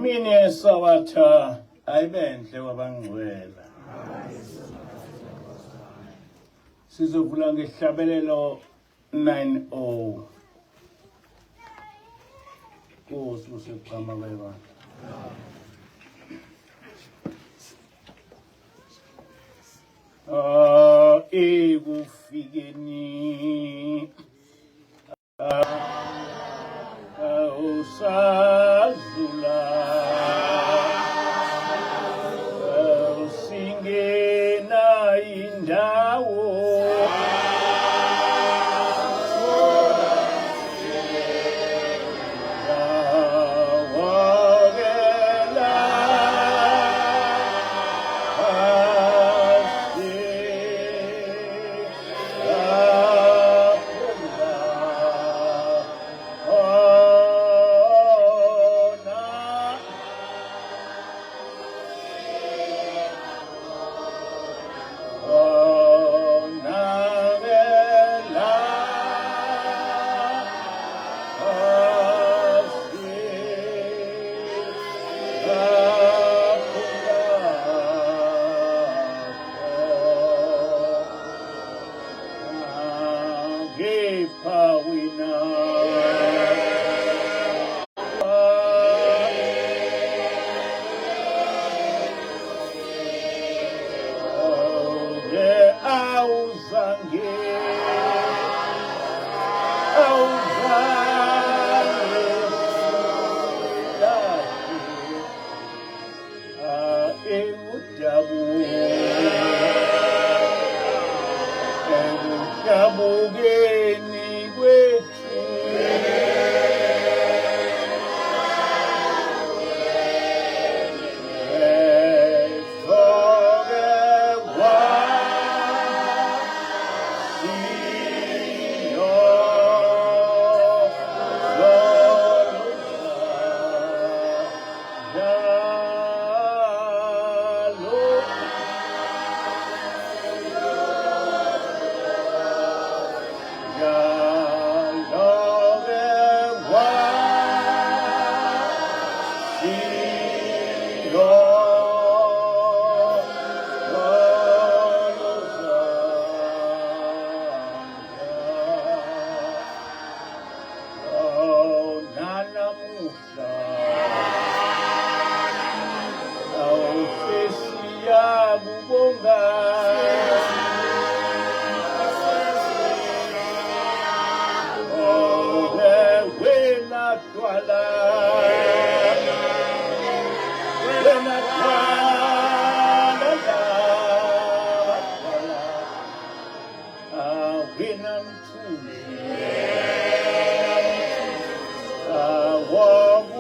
Imini yeSabatha ayibenhle kwabangcwele. Sizovula ngehlabelelo 9:0. Nkosi useqhama kwebandla. Ekufikeni usazula usingena indawo walk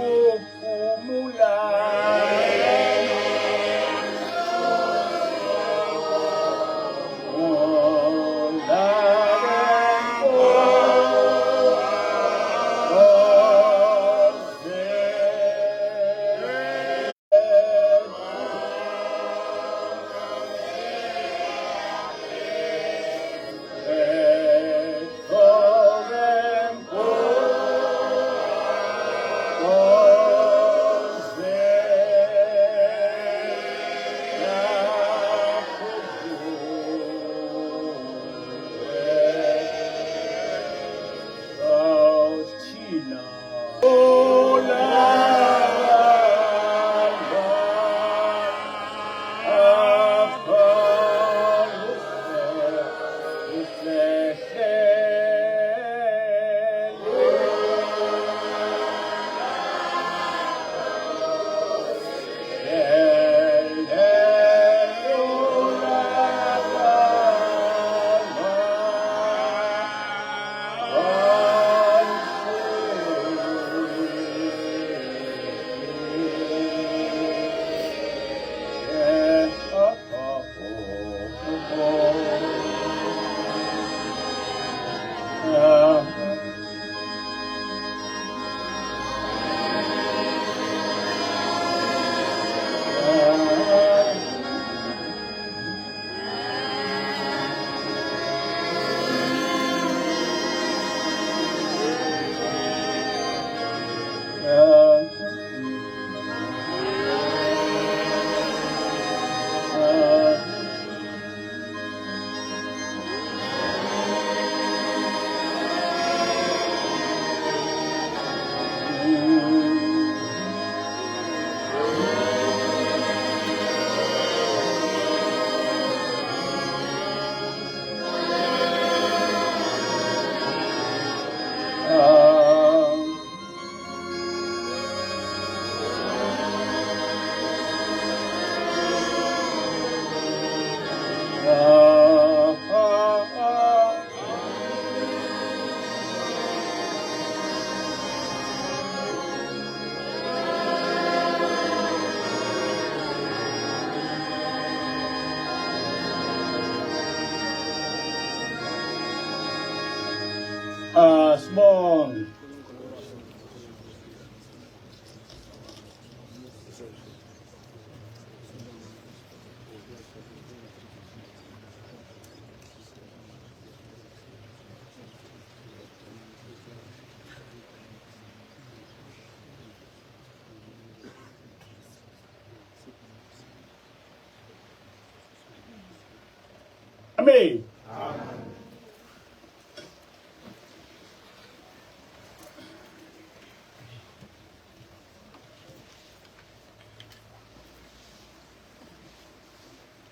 Amen.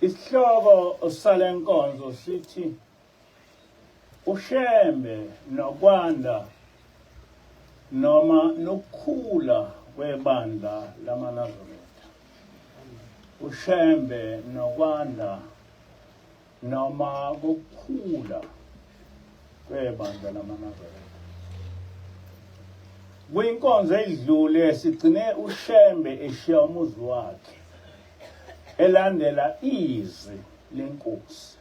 Isihloko salenkonzo sithi ushembe nokwanda noma nokukhula kwebandla lamaNazaretha. Ushembe nokwanda noma ukukhula kwebandla lamaNazaretha. Kwinkonzo edlule sigcine ushembe eshiya umuzi wakhe elandela izwi lenkosi.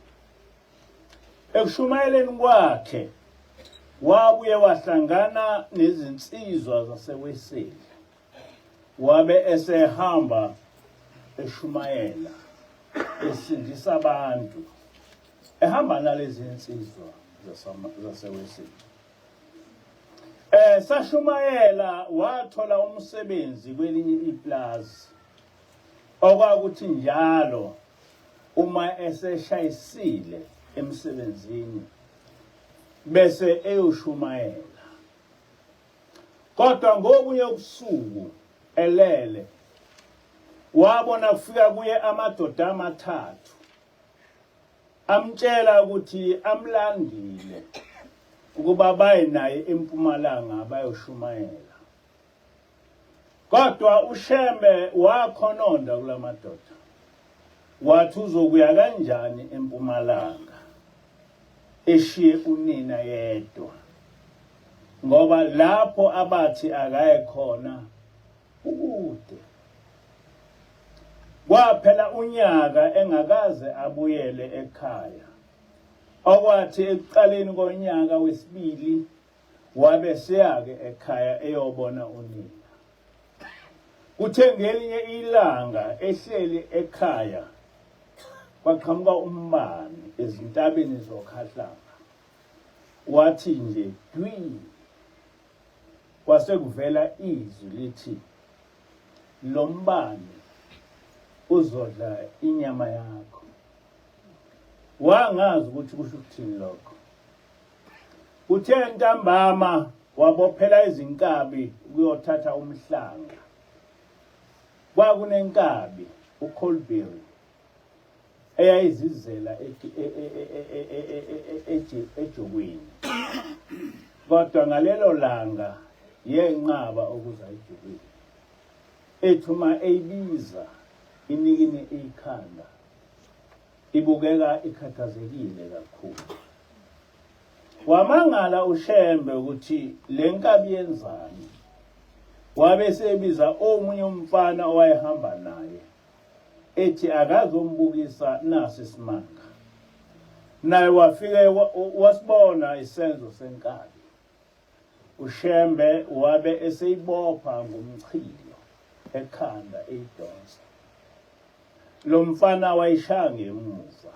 Ekushumayeleni kwakhe wabuye wahlangana nezinsizwa zaseweseli. Wabe esehamba eshumayela esindisa abantu ehamba nalezi insizwa zaseweseli. Sashumayela wathola umsebenzi kwelinye iplaza. Okwakuthi njalo uma eseshayisile emsebenzini bese eyoshumayela. Kodwa ngobunye ubusuku elele wabona kufika kuye amadoda amathathu amtshela ukuthi amlandile ukuba baye naye eMpumalanga bayoshumayela. Kodwa ushembe wakhononda kulamadoda. Wathi uzokuya kanjani eMpumalanga eshiye unina yedwa, ngoba lapho abathi akaye khona ukude. Kwaphela unyaka engakaze abuyele ekhaya. Okwathi ekuqaleni konyaka wesibili wabe seyake ekhaya eyobona unina. Kuthe ngelinye ilanga ehleli ekhaya kwaqhamuka umbane ezintabeni zoKhahlanga. Wathi nje dwi kwase kuvela izwi lithi lo mbane uzodla inyama yakho. Wangazi ukuthi kusho ukuthini lokho. Kuthe ntambama wabophela izinkabi ukuyothatha umhlanga. Kwakunenkabi uColberry eyayizizela ejokweni. Kodwa ngalelo langa yenqaba ukuza ejokweni. Ethuma eyibiza inikine ikhanda. Ibukeka ikhathazekile kakhulu. Wamangala ushembe ukuthi lenkabi yenzani. Wabe sebiza omunye umfana owayehamba naye. Ethi akazombukisa nasi isimanga. Naye wafike wasibona isenzo senkabi. Ushembe wabe eseyibopha ngomchilo ekhanda eyidonsa. Lo mfana wayishaya ngemuva.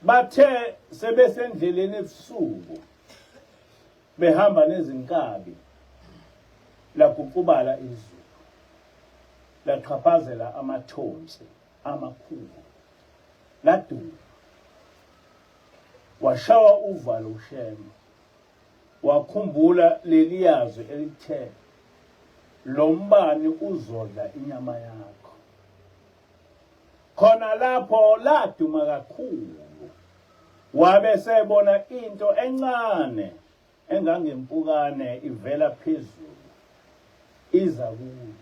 Bathe sebesendleleni ebusuku behamba nezinkabi. Laguqubala izulu. Laqhaphazela amathonsi amakhulu. Laduma. Washawa uvalo ushembe. Wakhumbula leli yazwi elithe lo mbane uzodla inyama yakho. Khona lapho laduma kakhulu. Wabe sebona into encane engangempukane ivela phezulu. Iza kuye.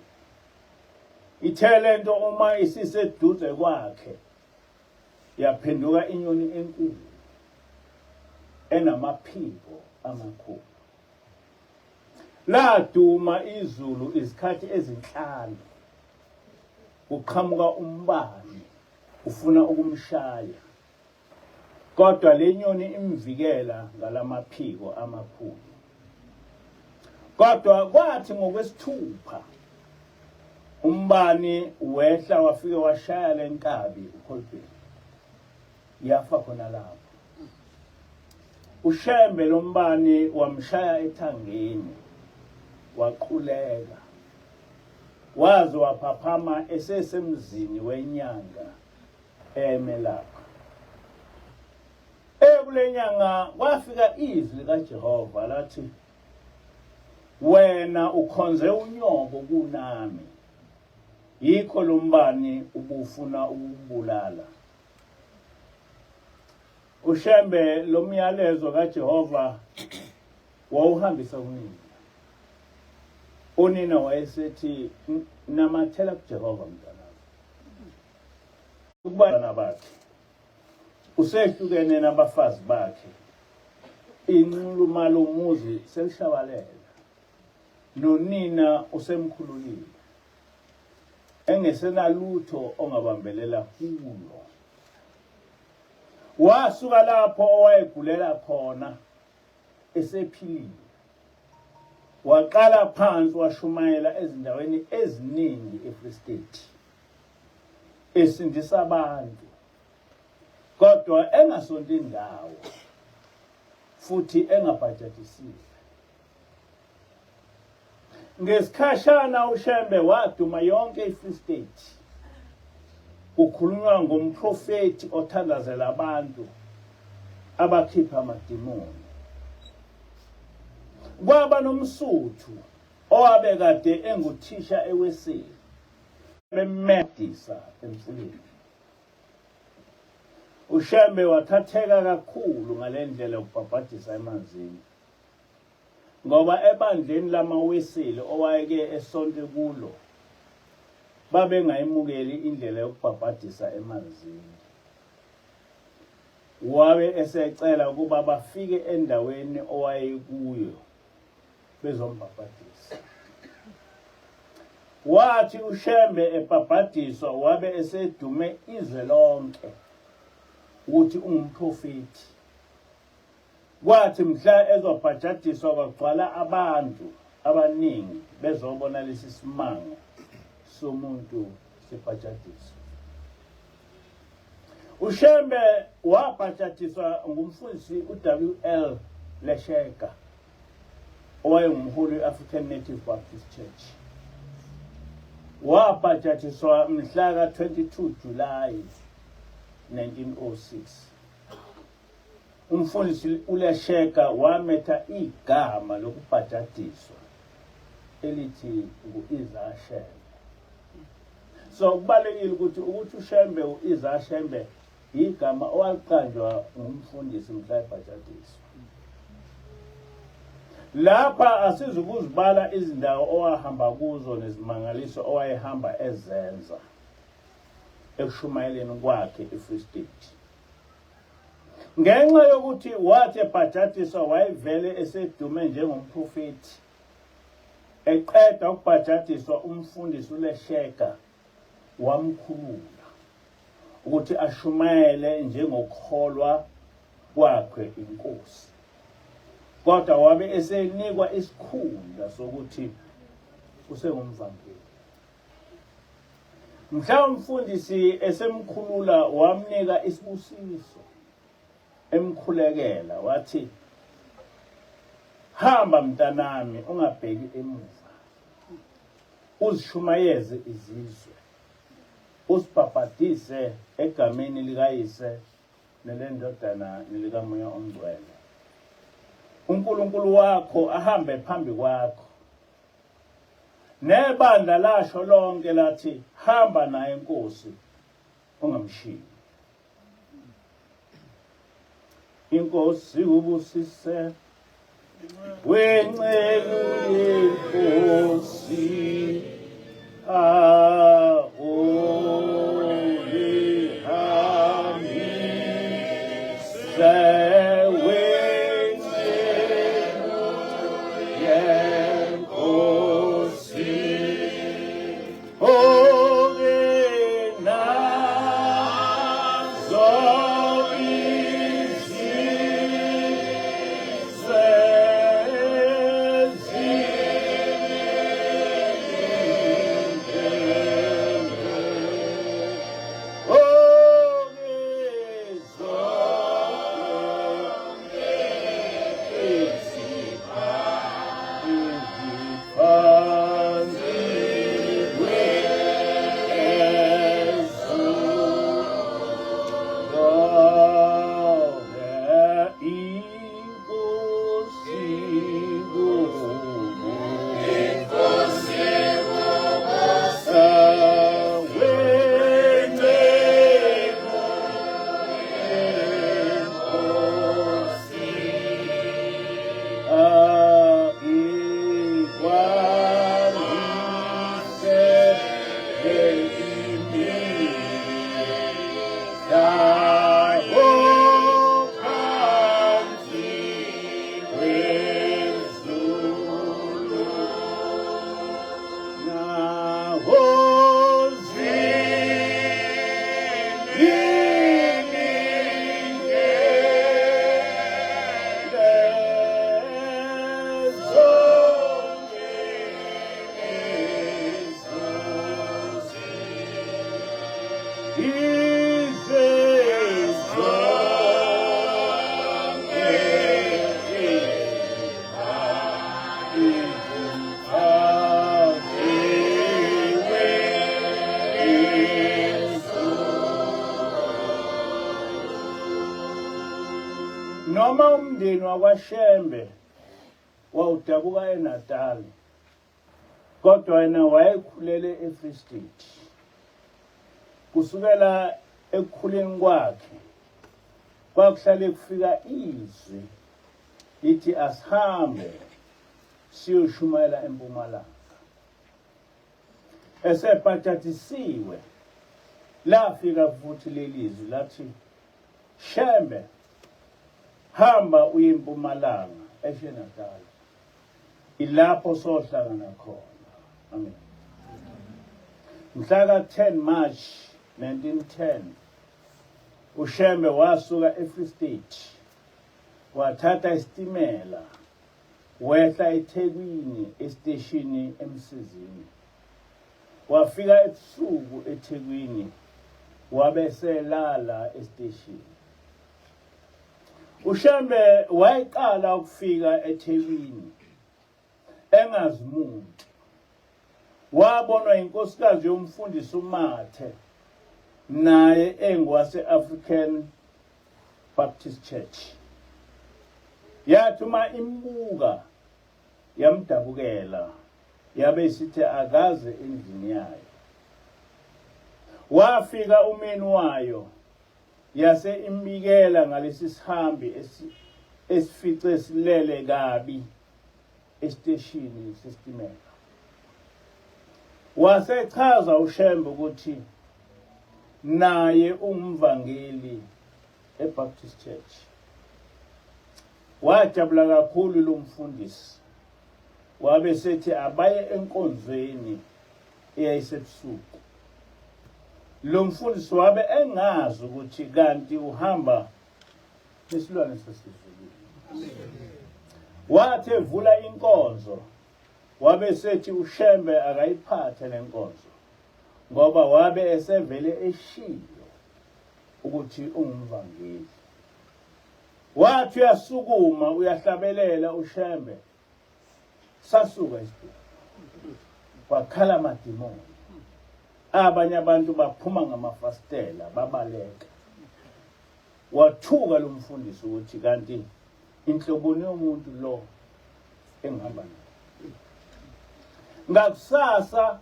Ithele nto uma isiseduze kwakhe yaphenduka inyoni enkulu enamaphiko amakhulu. Laduma izulu izikhathi ezinhlanu. Uqhamuka umbane ufuna ukumshaya. Kodwa le nyoni imvikela ngalamaphiko amakhulu. Kodwa kwathi ngokwesithupha umbane wehla wafike washaya lenkabi uColberry. Yafa khona lapho. Ushembe lo mbane wamshaya ethangeni. Waquleka. Waze waphaphama esesemzini wenyanga emelapha. kule nyanga kwafika izwi likaJehova lathi, wena ukhonze unyoko kunami, yikho lo mbani ubufuna ukubulala. UShembe lo myalezo kaJehova wawuhambisa kunina. Unina wayesethi, namathela kuJehova mntanami. Ukubana bakhe usehlukene nabafazi bakhe, inxulumalo umuzi selishabalela, nonina usemkhululile, engesenalutho ongabambelela kulo. Wasuka lapho owayegulela khona esephilile, waqala phansi washumayela ezindaweni eziningi eFree State, esindisa abantu, kodwa engasonti indawo futhi engabhajatisile. Ngesikhashana uShembe waduma yonke iFree State, kukhulunywa ngomprofeti othandazela abantu abakhipha amadimoni. Kwaba nomsuthu owabe kade enguthisha eweseli, bemedisa emfuleni. uShembe wathatheka kakhulu ngale ndlela yokubhabhadisa emanzini, ngoba ebandleni lamaweseli owayeke esonte kulo babengayimukeli indlela yokubhabhadisa emanzini. Wabe esecela ukuba bafike endaweni owayekuyo bezombhabhadisa. Wathi uShembe ebhabhadiswa wabe esedume izwe lonke ukuthi ungumprofeti. Kwathi mhla ezobhajadiswa kwagcwala abantu abaningi bezobona lesi simango somuntu sibhajadiswa. uShembe wabhajadiswa ngumfundisi uW.L. Lesheka, owayengumholi we-African Native Baptist Church. Wabhajadiswa mhla ka-22 July 1906. Umfundisi uLesheka wametha igama lokubhajadiswa elithi ngu-Isaiah Shembe. So kubalekile ukuthi uShembe u-Isaiah Shembe igama owaqanjwa ngumfundisi mhla ebhajadiswa. Lapha asizukuzibala izindawo owahamba kuzo nezimangaliso owayehamba ezenza ekushumayeleni kwakhe eFree State. Ngenxa yokuthi wathi ebhajadiswa wayevele esedume njengomprofeti, eqeda ukubhajadiswa umfundisi uLesheka wamkhulula ukuthi ashumayele njengokholwa kwakhe inkosi, kodwa wabe esenikwa isikhundla sokuthi usengumvangeli. Mhla umfundisi esemkhulula wamnika isibusiso, emkhulekela wathi, hamba mntanami ungabheki emuva, uzishumayeze izizwe, usibhabhadise egameni likayise nelendodana nelikaMoya Ongcwele. uNkulunkulu wakho ahambe phambi kwakho. Nebandla lasho lonke lathi, hamba naye inkosi ungamshiyi. Inkosi ubusise wenceku yenkosi Noma umndeni wakwaShembe wawudabuka eNatal, kodwa yena wayekhulele eFree State. Kusukela ekukhuleni kwakhe kwakuhlale kufika izwi lithi asihambe siyoshumayela eMpumalanga. Esephathisiwe lafika futhi leli zwi lathi, Shembe, hamba uye eMpumalanga eNatal, ilapho sohlangana khona. Amen. Mhla ka-10 March 1910 uShembe wasuka eFree State wathatha isitimela wehla eThekwini esiteshini eMsizini. Wafika ebusuku eThekwini wabe selala esiteshini. uShembe wayeqala ukufika eThekwini engazi muntu. Wabonwa inkosikazi yomfundisi uMathe, naye engwase-African Baptist Church. Yathi uma imbuka yamdabukela, yabe isithi akaze endlini yayo. Wafika umeni wayo yase imbikela ngalesi sihambi esifice silele kabi esiteshini sesitimela. Wasechaza uShembe ukuthi naye ungumvangeli eBaptist Church. Wajabula kakhulu lo mfundisi, wabe sethi abaye enkonzweni eyayisebusuku. Lo mfundisi wabe engazi ukuthi kanti uhamba nesilwane sesizulu. Wathi evula inkonzo, wabe sethi uShembe akayiphathe lenkonzo, ngoba wabe esevele eshilo ukuthi ungumvangeli. Wathi uyasukuma uyahlabelela uShembe, sasuka isibhuku, wakhala amadimoni. Abanye abantu baphuma ngamafastela babaleka. Wathuka lo mfundisi ukuthi kanti inhloboni yomuntu lo engihamba naye. Ngakusasa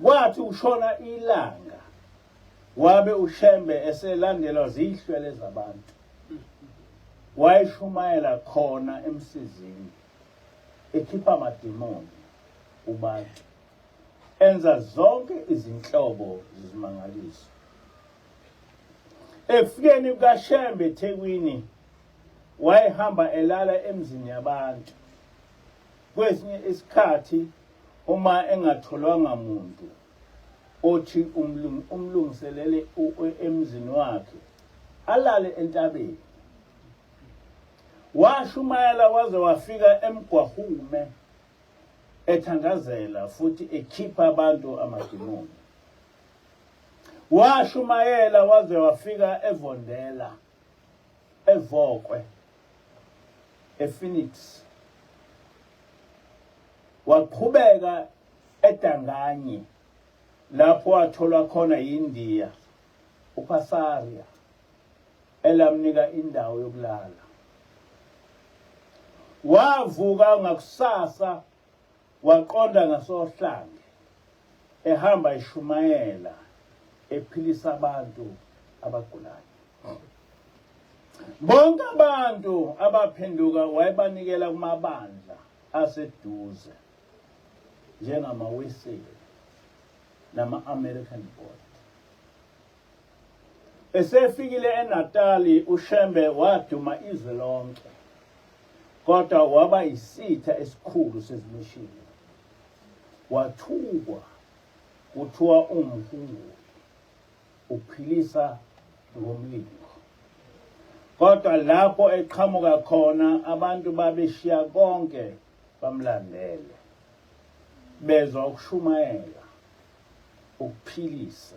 kwathi ushona ilanga, wabe uShembe eselandelwa zihlwele zabantu. Wayeshumayela khona eMsizini, ekhipha amadimoni kubantu, enza zonke izinhlobo zezimangaliso. Efikeni kukaShembe eThekwini, wayehamba elala emzini yabantu. Kwesinye isikhathi uma engatholwanga muntu othi umlungiselele emzini wakhe, alale entabeni. Washumayela waze wafika eMgwahume, ethandazela futhi ekhipha abantu amadimoni. Washumayela waze wafika eVondela, eVokwe, ePhoenix. Waqhubeka eDanganyi, lapho watholwa khona yiNdiya uPasaria, elamnika indawo yokulala. Wavuka ngakusasa waqonda ngasohlange, ehamba eshumayela, ephilisa abantu abagulayo. Bonke abantu abaphenduka wayebanikela kumabandla aseduze, njengamaWeseli nama-American Board. Esefikile eNatali, uShembe waduma izwe lonke, kodwa waba yisitha esikhulu sezimishini. Wathukwa kuthiwa umhunguli, uphilisa ngomlilo. Kodwa lapho eqhamuka khona, abantu babeshiya konke bamlandele, bezwa ukushumayela, ukuphilisa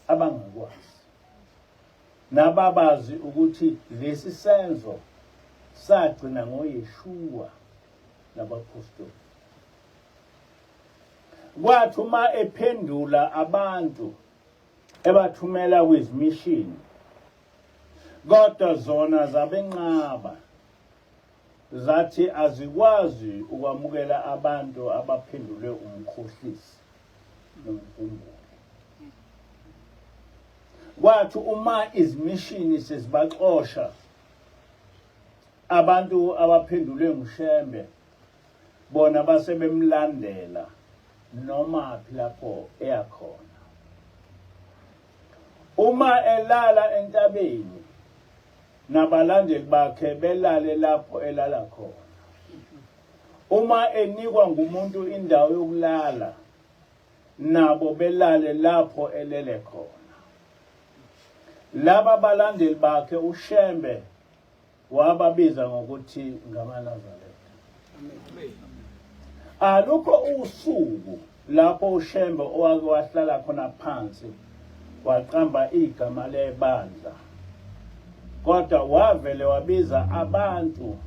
abangakwazi. Nababazi ukuthi lesi senzo sagcina ngoYeshua nabapostoli. Kwathi uma ephendula abantu ebathumela kwizimishini, kodwa zona zabenqaba, zathi azikwazi ukwamukela abantu abaphendulwe umkhohlisi nomkhumbulo. Kwathi uma izimishini sezibaxosha abantu abaphendulwe nguShembe, bona basebemlandela noma phi lapho eyakhona. Uma elala entabeni, nabalandeli bakhe belale lapho elala khona. Uma enikwa ngumuntu indawo yokulala, nabo belale lapho elele khona. Laba balandeli bakhe uShembe wababiza ngokuthi ngamaNazaretha. Alukho usuku lapho uShembe owake wahlala khona phansi waqamba igama lebandla, kodwa wavele wabiza abantu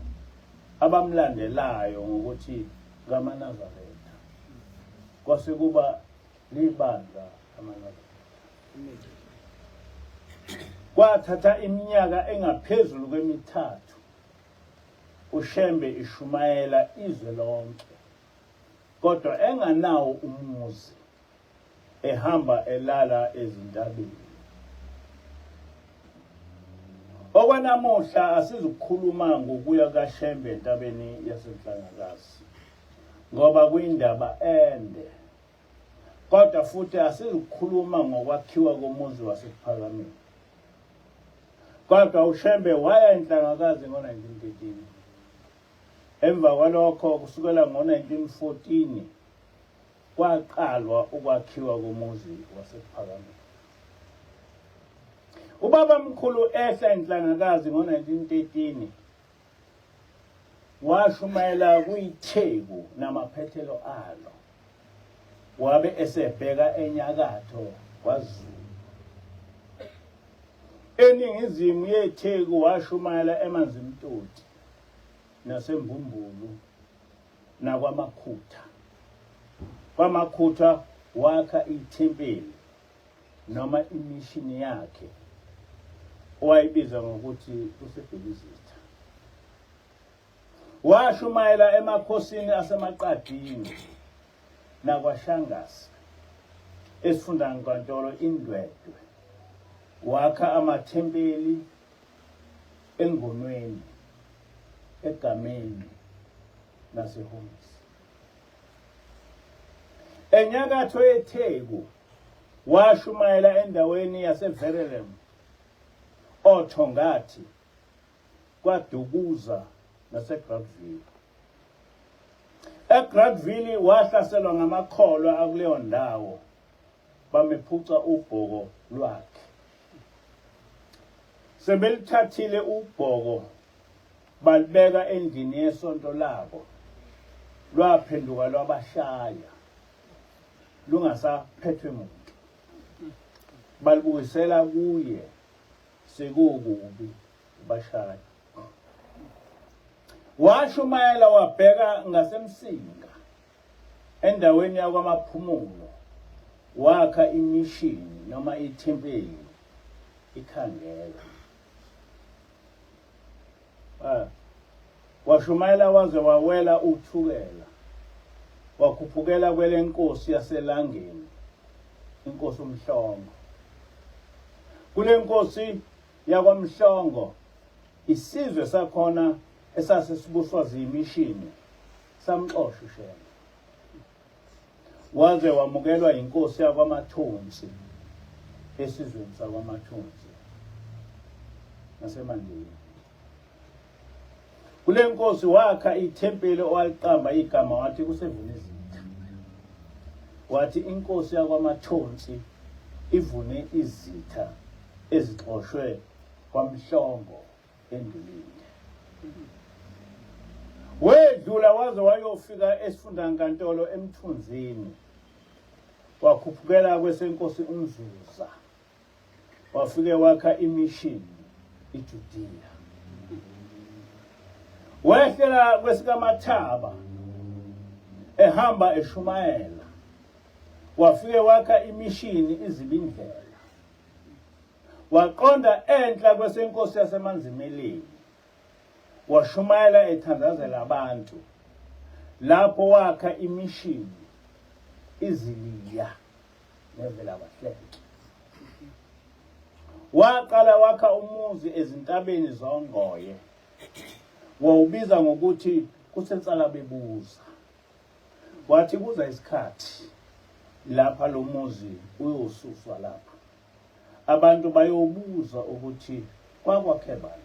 abamlandelayo ngokuthi ngamaNazaretha. Kwase kuba libandla amaNazaretha. Kwathatha iminyaka engaphezulu kwemithathu uShembe ishumayela izwe lonke, kodwa enganawo umuzi, ehamba elala ezintabeni. Okwanamuhla asizukukhuluma ngokuya kaShembe entabeni yaseNhlangakazi, ngoba kuyindaba ende, kodwa futhi asizukukhuluma ngokwakhiwa komuzi wasePhakameni. Kodwa uShembe waya eNhlangakazi ngo-1913. Emva kwalokho kusukela ngo-1914 kwaqalwa ukwakhiwa komuzi wasePhakameni. Ubaba mkhulu ehla eNhlangakazi ngo-1913 washumayela kuyitheku namaphethelo alo, wabe esebheka enyakatho kwaZulu. Eningizimu yetheku washumayela eManzimtoti naseMbumbulu nakwamakhutha. KwaMakhutha wakha ithempeli noma imishini yakhe owayibiza ngokuthi useBhekuzitha. Washumayela emakhosini aseMaqadini nakwaShangasi esifundankantolo iNdwedwe. Wakha amathempeli eNgonweni, eGameni naseHomisi. Enyakatho yetheku washumayela endaweni yaseVerulam, oThongathi, kwaDukuza naseGrabville. eGrabville wahlaselwa ngamakholwa akuleyo ndawo, bamephuca ubhoko lwakhe. Sebelithathile ubhoko balibeka endlini yesonto labo, lwaphenduka lwabashaya, lungasaphethwe muntu. Balibuyisela kuye sekukubi bashaya. Washumayela wabheka ngasemsinga endaweni yakwamaphumulo, wakha imishini noma ithempeli ikhangela. Washumayela waze wawela uthukela, wakhuphukela kwele nkosi yaselangeni, inkosi uMhlongo. Kule nkosi yakwaMhlongo, isizwe sakhona esasesibuswa ziyimishini samxosha uShembe. Waze wamukelwa inkosi yakwaMathunsi esizweni sakwaMathunsi naseMandeni. Kule nkosi wakha ithempeli owaliqamba igama wathi kuseVunizitha. Wathi inkosi yakwaMathunsi ivune izitha ezixoshwe kwaMhlongo endulini. Wedlula waze wayofika esifundankantolo eMthunzini, wakhuphukela kwesenkosi uMzuza, wafike wakha imishini iJudiya. Wehlela kwesikaMathaba ehamba eshumayela wafike wakha imishini izibindlela waqonda enhla kwesenkosi yasemanzimeleni washumayela ethandazela abantu lapho wakha imishini iziliya nevela bahleke waqala wakha umuzi ezintabeni zongoye wawubiza ngokuthi kusensala bebuza wathi kuza isikhathi lapha lo muzi uyosuswa lapha abantu bayobuza ukuthi kwakwakhe bani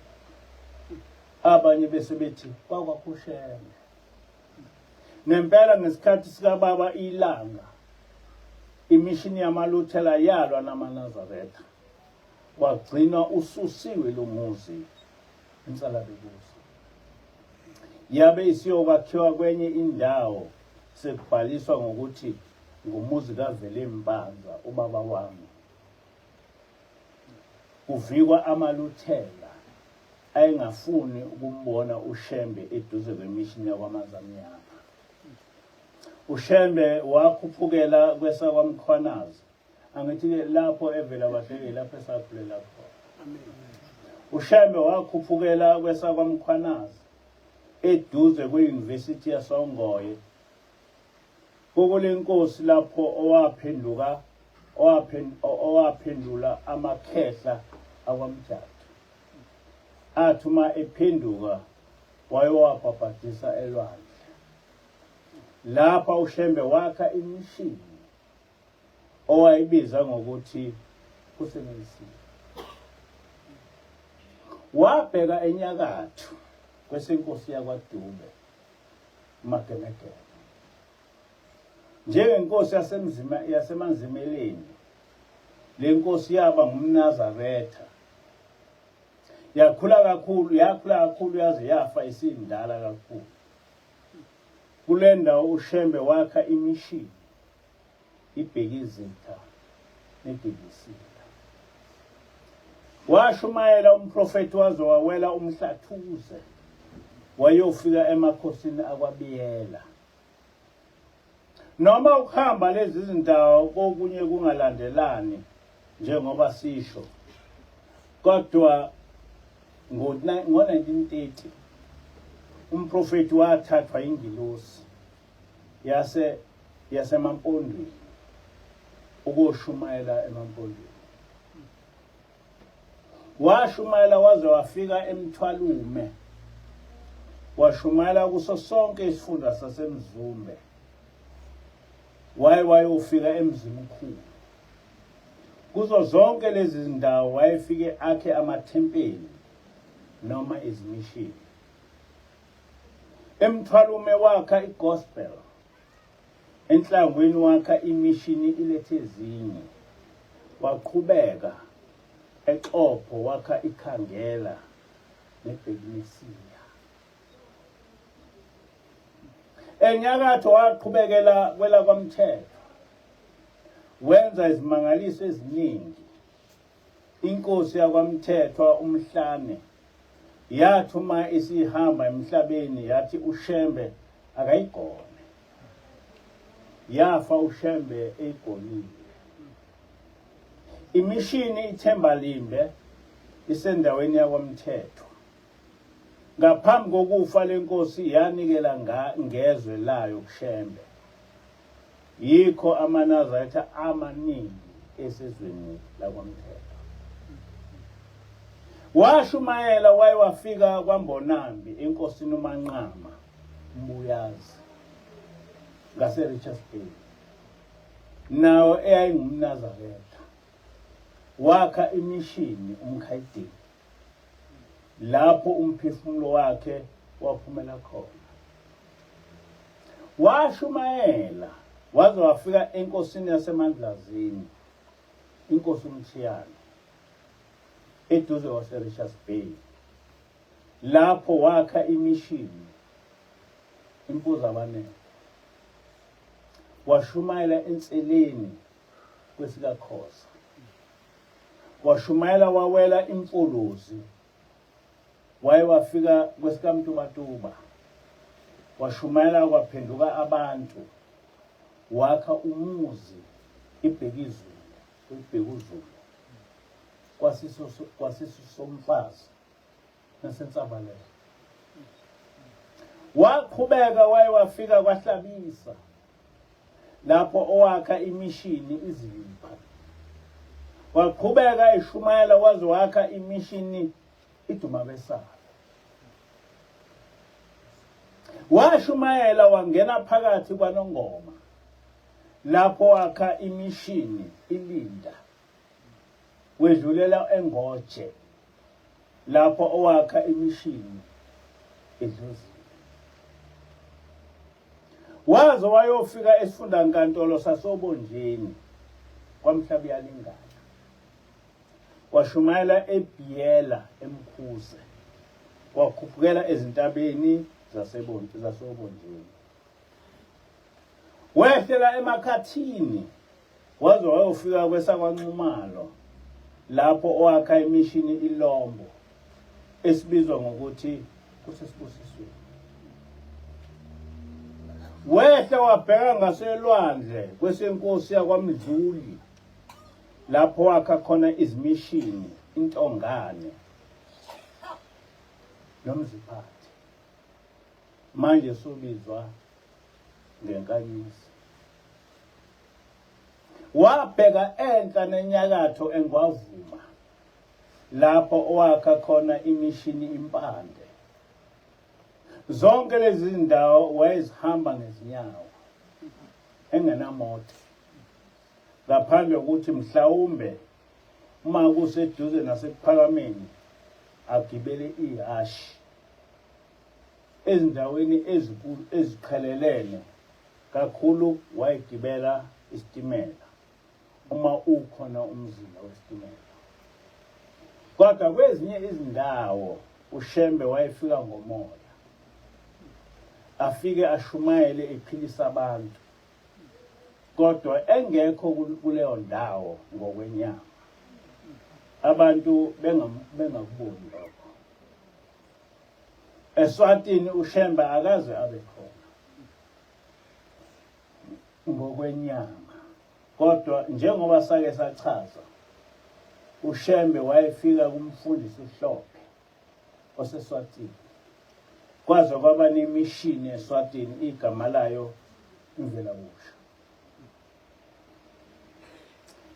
abanye bese bethi kwakwakusheme nempela ngesikhathi sikababa ilanga imishini yamaluthela yalwa namaNazaretha wagcina ususiwe lo muzi insala bebuza yabe isiyokwakhiwa kwenye indawo sekubhaliswa ngokuthi ngumuzi kaVelempanza ubaba wami kuvikwa amaluthela ayengafuni ukumbona uShembe eduze kwemishini yakwaMazamnyama uShembe wakhuphukela kwesakwamkhwanazi angithi lapho evela bahleke lapho esakhulela khona uShembe wakhuphukela kwesakwamkhwanazi eduze kweYunivesithi yaSongoye kulenkosi lapho owaphendula amakhehla akwamjado athuma ephenduka wayowabhabhadisa elwandle lapha uShembe wakha imishini owayibiza ngokuthi kuseNelisiwe wabheka enyakatho kwesenkosi yakwaDube uMagemegere njengenkosi yasemanzimeleni le nkosi yaba ngumNazaretha yakhula kakhulu yaze yafa isindala kakhulu kule ndawo uShembe wakha imishini iBhekizitha neDebisila washumayela umprofeti waze wawela umhlathuze wayofika emakhosini akwaBiyela noma ukuhamba lezi zindawo kokunye kungalandelani njengoba sisho kodwa ngo-1930 umprofeti wathathwa ingilosi yasemampondweni ukoshumayela emampondweni washumayela waze wafika eMthwalume washumayela kuso sonke isifunda saseMzumbe wayofika eMzimkhulu kuzo zonke lezi zindawo wayefike akhe amathempeli noma izimishini eMthwalume wakha igospel enhlangwini wakha imishini ilethe ezinye waqhubeka eXhopho wakha ikhangela neBhekilesiya enyakatho waqhubekela kwela kwaMthetho wenza izimangaliso eziningi inkosi yakwaMthethwa uMhlane yathuma isihamba emhlabeni yathi uShembe akayigone yafa uShembe eyigonile imishini iThembalimbe isendaweni yakwaMthethwa ngaphambi kokufa lenkosi yanikela ngezwe layo kuShembe yikho amaNazaretha amaningi esizweni lakwaMthethwa washumayela wayewafika kwaMbonambi enkosini uManqama Mbuyazi ngaseRichards Bay nawo eyayingumNazaretha wakha imishini uMkhayidini lapho umphefumulo wakhe waphumela khona washumayela waze wafika enkosini yaseMandlazini inkosi uMthiyane eduze kwaseRichards Bay lapho wakha imishini impuza abanene washumayela enseleni kwesikaKhoza washumayela wawela imfuluzi wayewafika kwesikaMtubatuba washumayela kwaphenduka abantu, wakha umuzi ibhekuzulu kwasiso somfazi nasensabalelo. Waqhubeka waye wafika kwaHlabisa, lapho owakha imishini iZipha. Waqhubeka eshumayela waze wakha imishini iDumabesala. Washumayela wangena phakathi kwaNongoma, lapho wakha imishini iLinda. Wedlulela eNgoje, lapho owakha imishini eDlozini. Waze wayofika esifundankantolo sasoBonjeni kwaMhlabiyalingana. Washumayela eBiyela eMkhuze, wakhuphukela ezintabeni zasoBonjeni. Wehlela eMakhathini waze wayofika kweSakwaNxumalo, lapho owakha imishini iLombo esibizwa ngokuthi kusesibusisweni. Wehla wabheka ngaselwandle kwesenkosi yakwaMdluli, lapho wakha khona izimishini iNtongane noMziphathi, manje sobizwa ngeNkanyisi. Wabheka enhla nenyakatho eNgwavuma, lapho owakha khona imishini iMpande. Zonke lezi zindawo wayezihamba ngezinyawo, engenamoto, ngaphandle kokuthi mhlawumbe uma kuseduze nasekuphakameni agibele ihashi ezindaweni ezinkulu eziqhelelene. Kakhulu wayegibela isitimela uma ukhona umzila wesitimela. Kodwa kwezinye izindawo uShembe wayefika ngomoya, afike ashumayele ephilisa abantu, kodwa engekho kuleyo ndawo ngokwenyama, abantu bengakuboni lokho. ESwatini uShembe akaze abe khona ngokwenyama, kodwa njengoba sake sachaza, uShembe wayefika kumfundisi uHlophe oseSwatini. Kwaze kwaba nemishini eSwatini, igama layo Imvelabusha.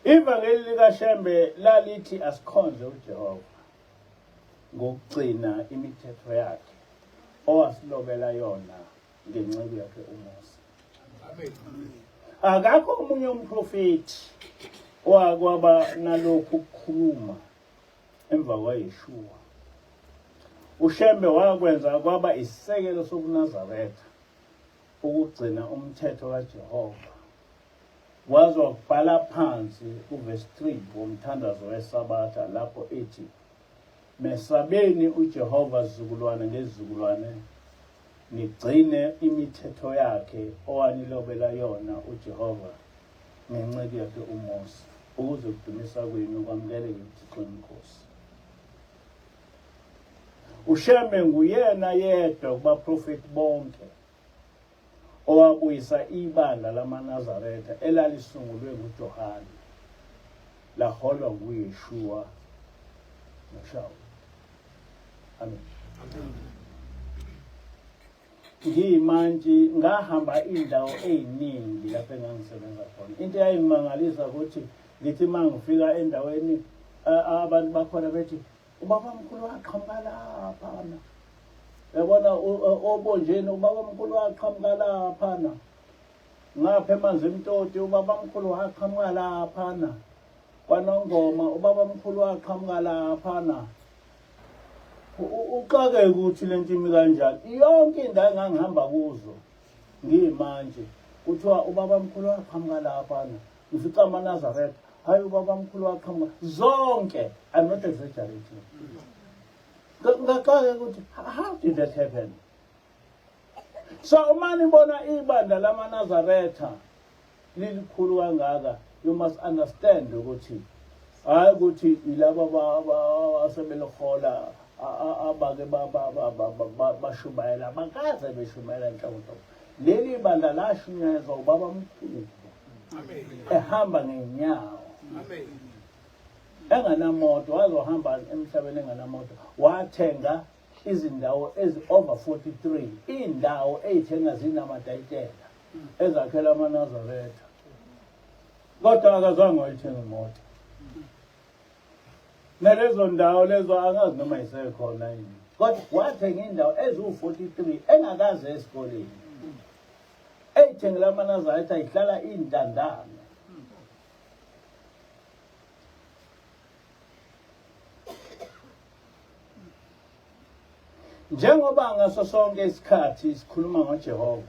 Ivangeli likaShembe lalithi asikhonze uJehova ngokugcina imithetho yakhe owasilobela yona ngenceku yakhe uMose. Akakho omunye umprofeti owakwaba nalokhu ukukhuluma emva kwaYeshua. uShembe wakwenza kwaba isisekelo sobuNazaretha ukugcina umthetho kaJehova. Waze wakubhala phansi uverse 3 womthandazo weSabatha, lapho ethi, mesabeni uJehova zizukulwane ngezizukulwane, nigcine imithetho yakhe owanilobela yona uJehova ngenceku yakhe uMose, ukuze kudumisa kwenu kwamukeleke kuThixo Inkosi. uShembe nguyena yedwa kubaprofeti bonke owabuyisa ibandla lamaNazaretha elalisungulwe nguJohane, laholwa nguYeshua noShawuli. Amen. Ngiyimanje ngahamba indawo eziningi lapho engangisebenza khona. Into eyayimangalisa ukuthi ngithi mangifika endaweni abantu bakhona bethi ubabamkhulu waqhamuka laphana. Yabona oBonjeni ubabamkhulu waqhamuka laphana. Ngapha eManzimtoti ubabamkhulu waqhamuka laphana. KwaNongoma ubabamkhulu waqhamuka laphana. Uqake ukuthi lento imi kanjani. Yonke indawo engangihamba kuzo ngiyimanje kuthiwa ubabamkhulu waqhamuka laphana. Ngifica amaNazaretha, hayi ubabamkhulu waqhamuka. Zonke, I'm not exaggerating. Ngaqake ukuthi how did that happen? So uma nibona ibandla lamaNazaretha lilikhulu kangaka, you must understand ukuthi hayi ukuthi ilaba asebelohola abake bashumayela bakaze beshumayela nhlobo. Leli bandla lashunyayezwa ubaba omkhulu ehamba ngenyawo enganamoto, wazohamba emhlabeni enganamoto, wathenga izindawo ezi-over 43, iy'ndawo ey'thenga zinamatayitela ezakhela amaNazaretha, kodwa akazange wayithenga imoto. Nalezo ndawo lezo angazi noma yisekhona yini, kodwa wathenga indawo eziwu-43 engakaze esikoleni, ey'thengela amaNazaretha ihlala iy'ntandane. Njengoba ngaso sonke isikhathi sikhuluma ngoJehova,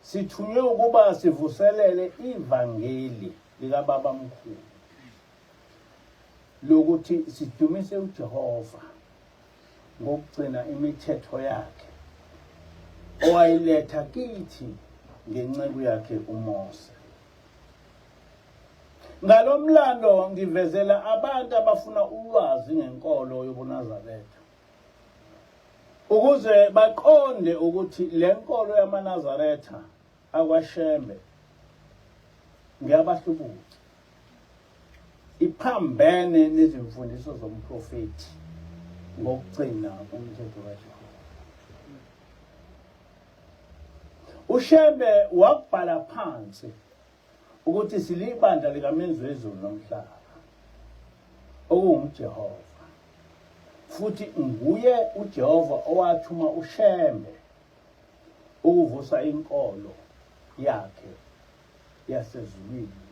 sithunywe ukuba sivuselele ivangeli likababa mkhulu lokuthi sidumise uJehova ngokugcina imithetho yakhe owayiletha kithi ngenceku yakhe uMose. Ngalomlando ngivezela abantu abafuna ulwazi ngenkolo yobuNazaretha ukuze baqonde ukuthi le nkolo yamaNazaretha akwaShembe ngiyabahlubuki, iphambene nezimfundiso zomprofeti ngokugcina umthetho kaJehova. uShembe wakubhala phansi ukuthi silibandla likamenzi wezulu nomhlaba okunguJehova, futhi nguye uJehova owathuma uShembe ukuvusa inkolo yakhe yasezulwini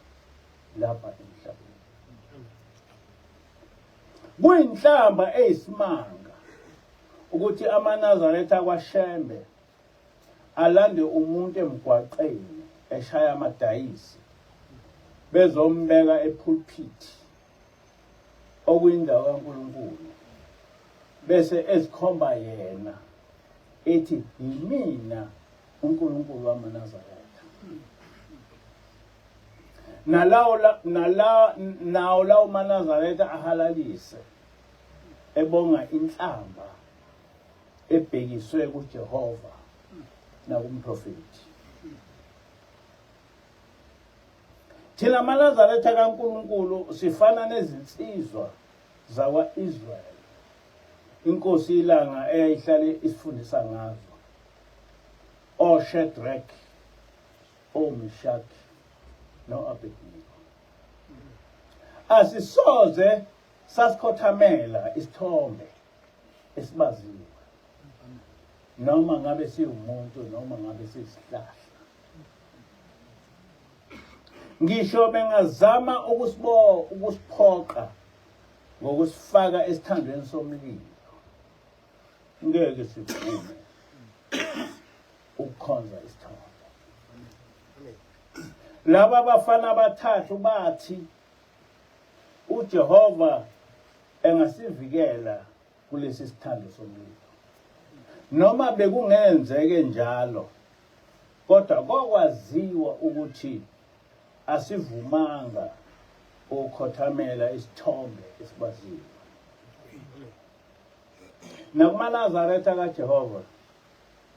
lapha emhlabeni. Kuyinhlamba eyisimanga ukuthi amaNazaretha akwaShembe alande umuntu emgwaqeni eshaya amadayisi bezombeka epulpit okuyindawo kaNkulunkulu, bese ezikhomba yena ethi yimina uNkulunkulu wamaNazaretha. Nawo lawo maNazaretha ahalalise ebonga inhlamba ebhekiswe kuJehova nakumprofeti. Thina amaNazaretha kaNkulunkulu sifana nezinsizwa zakwa-Israyeli inkosi ilanga eyayihlale isifundisa ngazo, oShadrach, oMeshaki no-Abednego. Asisoze sasikhothamela isithombe esibaziwe, noma ngabe siwumuntu noma ngabe siyisihlahla. Ngisho bengazama ukusiphoqa ngokusifaka esithandweni somlilo, ngeke sivume ukukhonza isithombe. Laba bafana abathathu bathi uJehova engasivikela kulesi sithando somlilo. Noma bekungenzeke njalo, kodwa kokwaziwa ukuthi asivumanga ukukhothamela isithombe esibaziwe. NakumaNazaretha kaJehova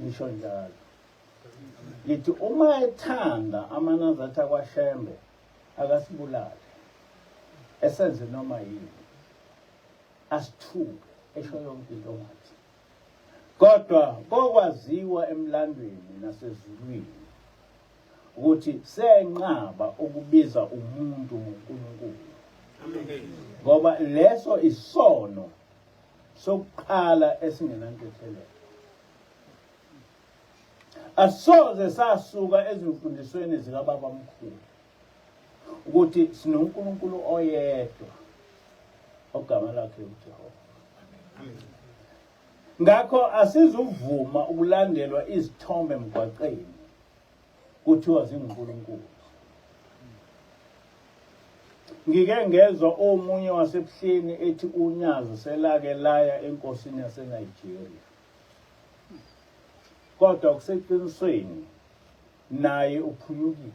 ngisho njalo. Ngithi uma ethanda amaNazaretha kwaShembe akasibulale, esenze noma yini, asithuke, esho yonke into ngathi. Kodwa kokwaziwa emlandweni nasezulwini ukuthi senqaba ukubiza umuntu ngoNkulunkulu, ngoba leso isono sokuqala esingenantethelelo. Asoze sasuka ezimfundisweni zikababa mkhulu ukuthi sinoNkulunkulu oyedwa ogama lakhe uJehova. Ngakho asizuvuma ukulandelwa izithombe emgwaqeni kuthiwa zinguNkulunkulu. Ngike ngezwa omunye wasebuhleni ethi unyazo selake laya enkosini yaseNigeria, kodwa kuseqinisweni naye uphunyukile,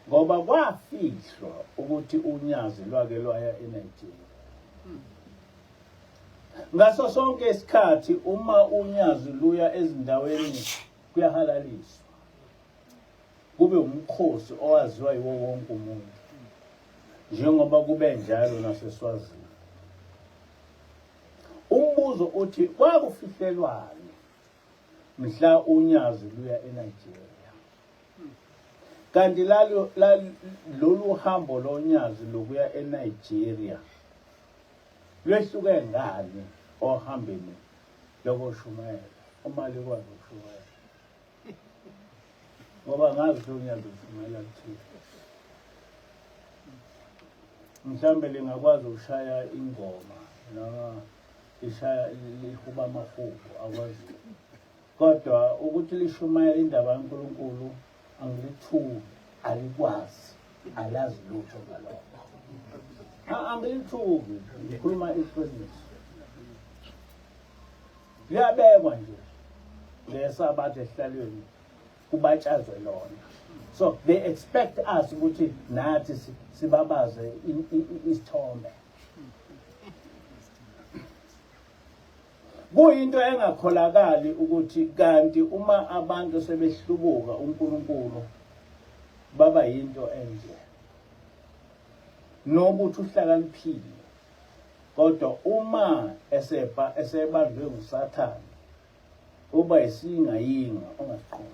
ngoba kwafihlwa ukuthi unyazi lwake lwaya eNigeria. Ngaso sonke isikhathi uma unyazi luya ezindaweni kuyahalaliswa. Kube umkhosi owaziwa yiwo wonke umuntu. Njengoba kube njalo naseSwazini. Umbuzo uthi kwakufihlelwane mhla unyazi luya eNigeria. Kanti lolu hambo lonyazi lokuya eNigeria lwehluke ngani ohambeni lokushumayela uma likwazi ukushumayela? Ngoba ngazi unyazi ushumayela kuthini. Mhlambe lingakwazi ukushaya ingoma noma ishaya lihuba amahubo akwazi. Kodwa ukuthi lishumayela indaba kaNkulunkulu angilithuki, alikwazi, alazi lutho ngalokho. Angilithuki, ngikhuluma iqiniso. Liyabekwa nje lesabathe ehlalweni kubatshazwe lona. So they expect us ukuthi nathi sibabaze isithombe. Kuyinto engakholakali ukuthi kanti uma abantu sebehlubuka uNkulunkulu baba yinto enje. Nobuthi uhlakaniphile. Kodwa uma esebandlwe nguSathane uba isingayinga ongaqondi.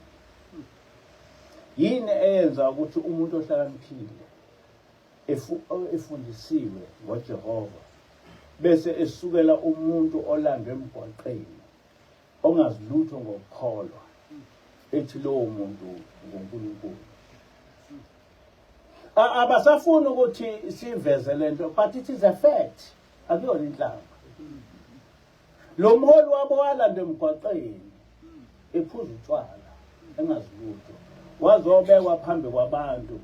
Yini eyenza ukuthi umuntu ohlakaniphile efundisiwe ngoJehova bese esukela umuntu olandwe emgwaqeni ongazilutho ngokukholwa ethi lowo muntu nguNkulunkulu? Abasafuni ukuthi siveze lento, but it is a fact. Akuyona inhlamba. Lo mholi wabo walandwe emgwaqeni ephuza utshwala engazilutho. Wazobekwa phambi kwabantu.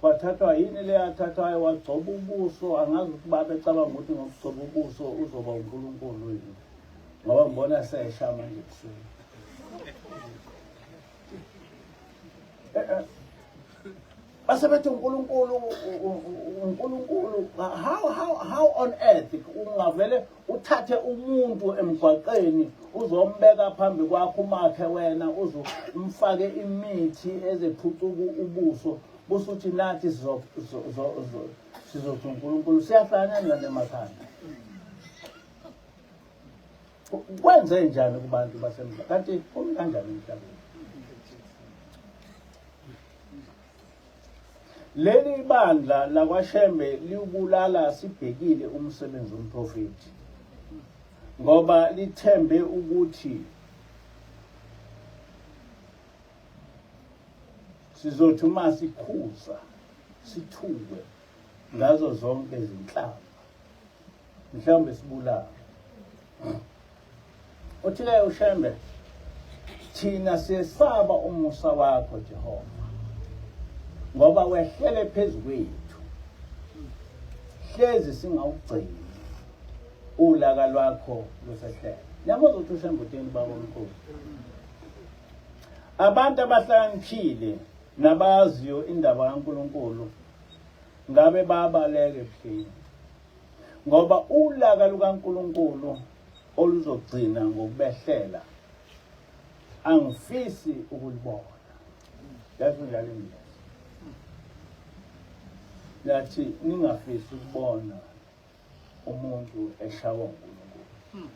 Wathathwa yini le yathathwayo wagcoba ubuso, angazi ukuthi babecabanga ukuthi ngokugcoba ubuso uzoba uNkulunkulu yini. Ngoba ngibona sesha manje kusweni. Basebethi uNkulunkulu, how on earth ungavele uthathe umuntu emgwaqeni uzombeka phambi kwakho umakhe wena uzomfake imithi ezephucuka ubuso busuthi nathi sizothi uNkulunkulu siyafana nale emakhaya. Kwenze njani kubantu basemhlabeni? Kanti kanjani emhlabeni? Leli bandla lakwaShembe liubulala sibhekile umsebenzi womprofeti. Ngoba lithembe ukuthi sizothi uma sikhuza sithuke ngazo zonke izinhlamba. Mhlawumbe sibulala. Uthi-ke uShembe, thina siyesaba umusa wakho Jehova. Ngoba wehlele phezu kwethu. Hlezi singawugcini ulaka lwakho lusehlele. Nyabuza ukuthi uShembe uthini baba omkhulu? Abantu abahlakaniphile nabaziyo indaba kaNkulunkulu ngabe babaleke ebuhleni. Ngoba ulaka lukaNkulunkulu oluzogcina ngokubehlela angifisi ukulibona. Yazi njalo imini. Yathi ningafisi ukubona umuntu eshawa uNkulunkulu.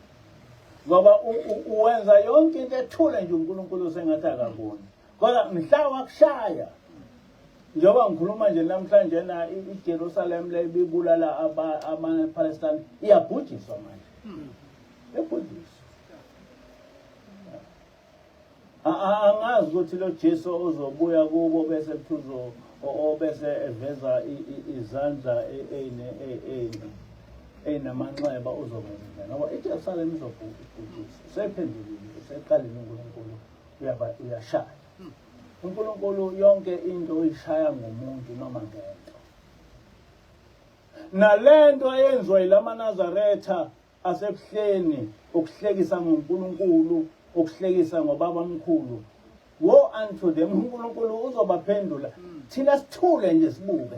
Ngoba uwenza yonke into ethule nje uNkulunkulu sengathi akaboni. Kodwa mhla wakushaya njengoba ngikhuluma nje namhlanje na iJerusalem le bibulala amaPalestine iyabhujiswa manje. Ebhujiswa. Angazi ukuthi lo Jesu ozobuya kubo bese kuthuzo obese eveza izandla enamanxeba uzokwenza. Ngoba iJerusalem izobhujiswa. Sephendukile, seqalile uNkulunkulu uyashaya. uNkulunkulu yonke into uyishaya ngomuntu noma ngento. Nalento eyenziwa yilamaNazaretha asebuhleni ukuhlekisa ngoNkulunkulu, ukuhlekisa ngobaba omkhulu. Woe unto them, uNkulunkulu uzobaphendula. Thina sithule nje sibuke.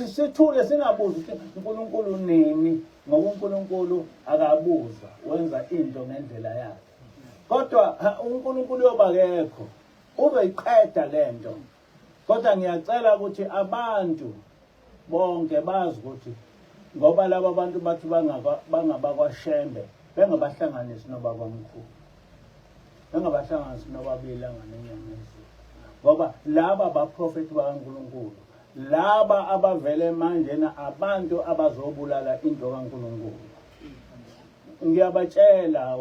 sithule singabuzi ukuthi uNkulunkulu nini, ngoba uNkulunkulu akabuza, wenza into ngendlela yakhe. Kodwa uNkulunkulu yobakekho uzoyiqeda lento. Kodwa ngiyacela ukuthi abantu bonke bazi ukuthi ngoba laba abantu bathi bangabakwaShembe bengabahlanganisi noBabamkhulu, bengabahlanganisi noBabilanga neNyamezulu, ngoba laba abaprofethi bakaNkulunkulu, laba abavele manjena abantu abazobulala into kaNkulunkulu. Ngiyabatshela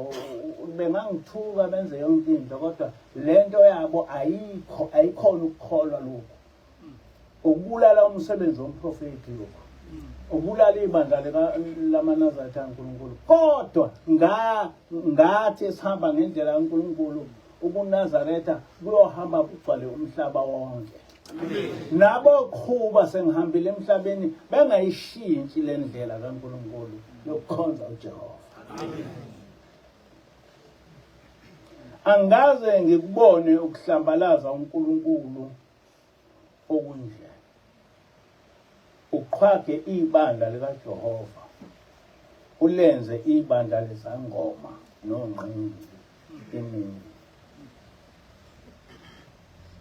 bengangithuka benze yonke into, kodwa lento yabo ayikhona ukukholwa lokho. Ukubulala umsebenzi womprofeti lokho, ukubulala ibandla lamaNazaretha kaNkulunkulu. Kodwa ngathi esihamba ngendlela kaNkulunkulu, ubuNazaretha buyohamba bugcwale umhlaba wonke. Nabo qhuba sengihambile emhlabeni bengayishintshi le ndlela kaNkulunkulu yokukhonza uJehova. Angaze ngikubone ukuhlambalaza uNkulunkulu okunje, uqhwage ibandla likaJehova, ulenze ibandla lezangoma nonqingi emini.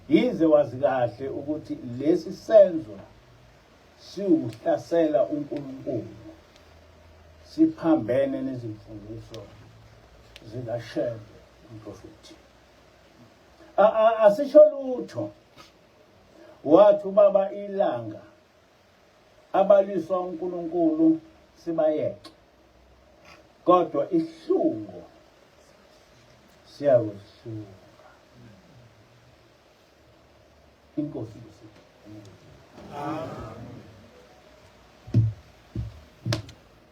Yize wazi kahle ukuthi lesi senzo siwuhlasela uNkulunkulu, siphambene nezimfundiso zikaShembe umprofeti. Asisho lutho wathi ubaba ilanga abaliswa uNkulunkulu sibayeke, kodwa ihlungu siyakuhlunga. Inkosi. Amen.